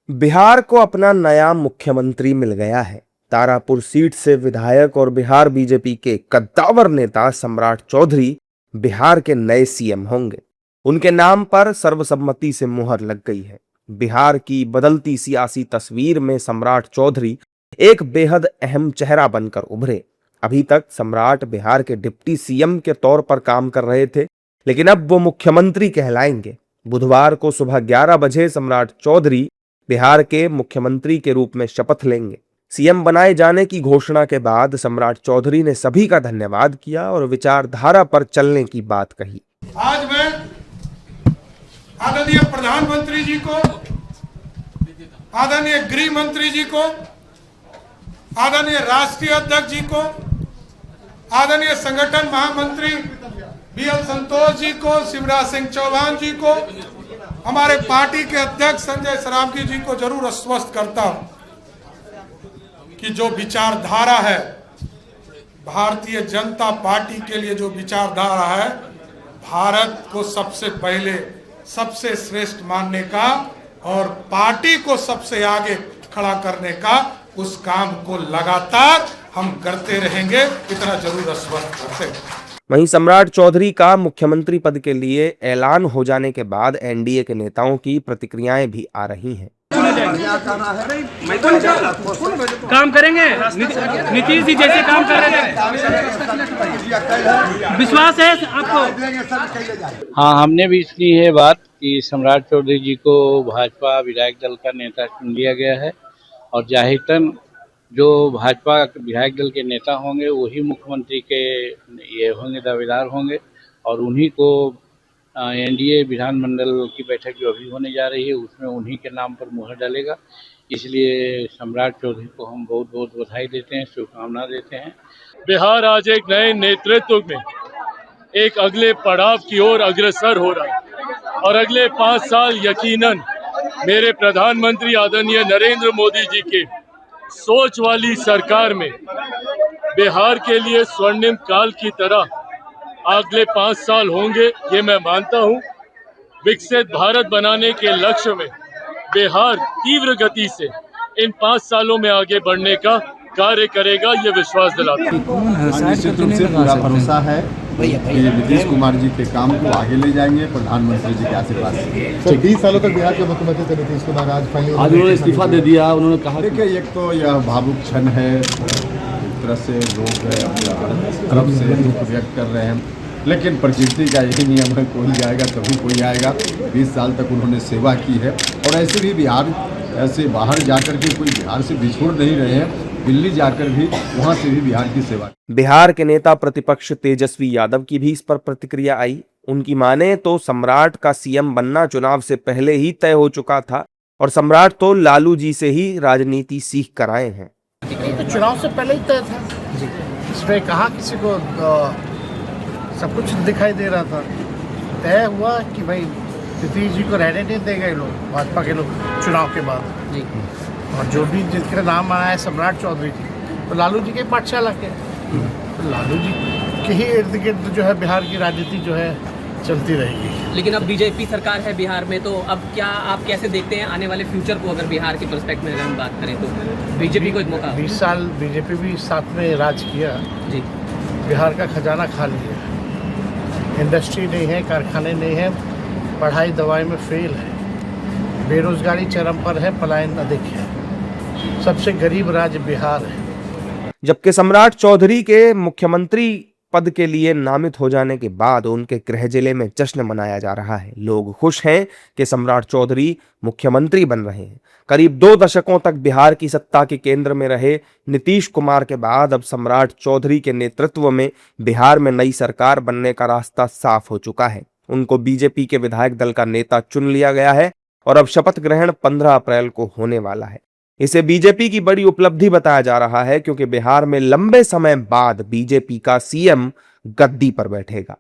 बिहार को अपना नया मुख्यमंत्री मिल गया है। तारापुर सीट से विधायक और बिहार बीजेपी के कद्दावर नेता सम्राट चौधरी बिहार के नए सीएम होंगे। उनके नाम पर सर्वसम्मति से मुहर लग गई है। बिहार की बदलती सियासी तस्वीर में सम्राट चौधरी एक बेहद अहम चेहरा बनकर उभरे। अभी तक सम्राट बिहार के डिप्टी सीएम के तौर पर काम कर रहे थे, लेकिन अब वो मुख्यमंत्री कहलाएंगे। बुधवार को सुबह 11 बजे सम्राट चौधरी बिहार के मुख्यमंत्री के रूप में शपथ लेंगे। सीएम बनाए जाने की घोषणा के बाद सम्राट चौधरी ने सभी का धन्यवाद किया और विचारधारा पर चलने की बात कही। आज मैं आदरणीय प्रधानमंत्री जी को, आदरणीय गृह मंत्री जी को, आदरणीय राष्ट्रीय अध्यक्ष जी को, आदरणीय संगठन महामंत्री बीएल संतोष जी को, शिवराज सिंह चौहान जी को, हमारे पार्टी के अध्यक्ष संजय सरावगी जी को जरूर आश्वस्त करता हूं कि जो विचारधारा है, भारतीय जनता पार्टी के लिए जो विचारधारा है, भारत को सबसे पहले सबसे श्रेष्ठ मानने का और पार्टी को सबसे आगे खड़ा करने का, उस काम को लगातार हम करते रहेंगे, इतना जरूर आश्वस्त करते हैं। वहीं सम्राट चौधरी का मुख्यमंत्री पद के लिए ऐलान हो जाने के बाद एनडीए के नेताओं की प्रतिक्रियाएं भी आ रही हैं। काम करेंगे, नीतीश जी जैसे काम कर रहे थे, विश्वास है आपको? हाँ, हमने भी सुनी है बात कि सम्राट चौधरी जी को भाजपा विधायक दल का नेता चुन लिया गया है और जाहिरतन जो भाजपा विधायक दल के नेता होंगे वही मुख्यमंत्री के ये होंगे, दावेदार होंगे और उन्हीं को एनडीए विधानमंडल की बैठक जो अभी होने जा रही है उसमें उन्हीं के नाम पर मुहर डालेगा। इसलिए सम्राट चौधरी को हम बहुत बहुत बधाई देते हैं, शुभकामना देते हैं। बिहार आज एक नए नेतृत्व में एक अगले पड़ाव की ओर अग्रसर हो रहा है और अगले 5 साल यकीनन मेरे प्रधानमंत्री आदरणीय नरेंद्र मोदी जी के सोच वाली सरकार में बिहार के लिए स्वर्णिम काल की तरह अगले 5 साल होंगे, ये मैं मानता हूँ। विकसित भारत बनाने के लक्ष्य में बिहार तीव्र गति से इन 5 सालों में आगे बढ़ने का कार्य करेगा, ये विश्वास दिलाता हूँ। निश्चित रूप से पूरा भरोसा है कि नीतीश कुमार जी के काम को आगे ले जाएंगे प्रधानमंत्री जी के आशीर्वाद से। 20 सालों तक बिहार के मुख्यमंत्री थे नीतीश कुमार, आज उन्होंने इस्तीफा दे दिया। उन्होंने कहा, देखिए एक तो यह भावुक क्षण है, एक तरह से लोग अपनी तरफ से दुख व्यक्त कर रहे हैं, लेकिन प्रकृति का यही नियम है, कोई जाएगा तभी कोई आएगा। 20 साल तक उन्होंने सेवा की है और ऐसे भी बिहार ऐसे बाहर जाकर के कोई बिहार से बिछुड़ नहीं रहे हैं, दिल्ली जाकर भी वहां से भी बिहार की सेवा। बिहार के नेता प्रतिपक्ष तेजस्वी यादव की भी इस पर प्रतिक्रिया आई। उनकी माने तो सम्राट का सीएम बनना चुनाव से पहले ही तय हो चुका था और सम्राट तो लालू जी से ही राजनीति सीख कर आए हैं। तो चुनाव से पहले ही तय था, इसमें कहा किसी को सब कुछ दिखाई दे रहा था। तय हुआ कि भाई नीतीश जी को रहने नहीं देंगे लोग, भाजपा के लोग चुनाव के बाद जी। और जो भी जिनका नाम आया है सम्राट चौधरी जी, तो लालू जी के पाठशाला के, तो लालू जी के ही इर्द गिर्द जो है बिहार की राजनीति जो है चलती रहेगी। लेकिन अब बीजेपी सरकार है बिहार में, तो अब क्या आप कैसे देखते हैं आने वाले फ्यूचर को? अगर बिहार के पर्सपेक्टिव में अगर हम बात करें तो बीजेपी को एक मौका। 20 साल बीजेपी भी साथ में राज किया जी, बिहार का खजाना खा लिया। इंडस्ट्री नहीं है, कारखाने नहीं है, पढ़ाई दवाई में फेल है, बेरोजगारी चरम पर है, पलायन अधिक है, सबसे गरीब राज्य बिहार है। जबकि सम्राट चौधरी के मुख्यमंत्री पद के लिए नामित हो जाने के बाद उनके गृह जिले में जश्न मनाया जा रहा है। लोग खुश हैं कि सम्राट चौधरी मुख्यमंत्री बन रहे हैं। करीब 2 दशकों तक बिहार की सत्ता के केंद्र में रहे नीतीश कुमार के बाद अब सम्राट चौधरी के नेतृत्व में बिहार में नई सरकार बनने का रास्ता साफ हो चुका है। उनको बीजेपी के विधायक दल का नेता चुन लिया गया है और अब शपथ ग्रहण 15 अप्रैल को होने वाला है। इसे बीजेपी की बड़ी उपलब्धि बताया जा रहा है, क्योंकि बिहार में लंबे समय बाद बीजेपी का सीएम गद्दी पर बैठेगा।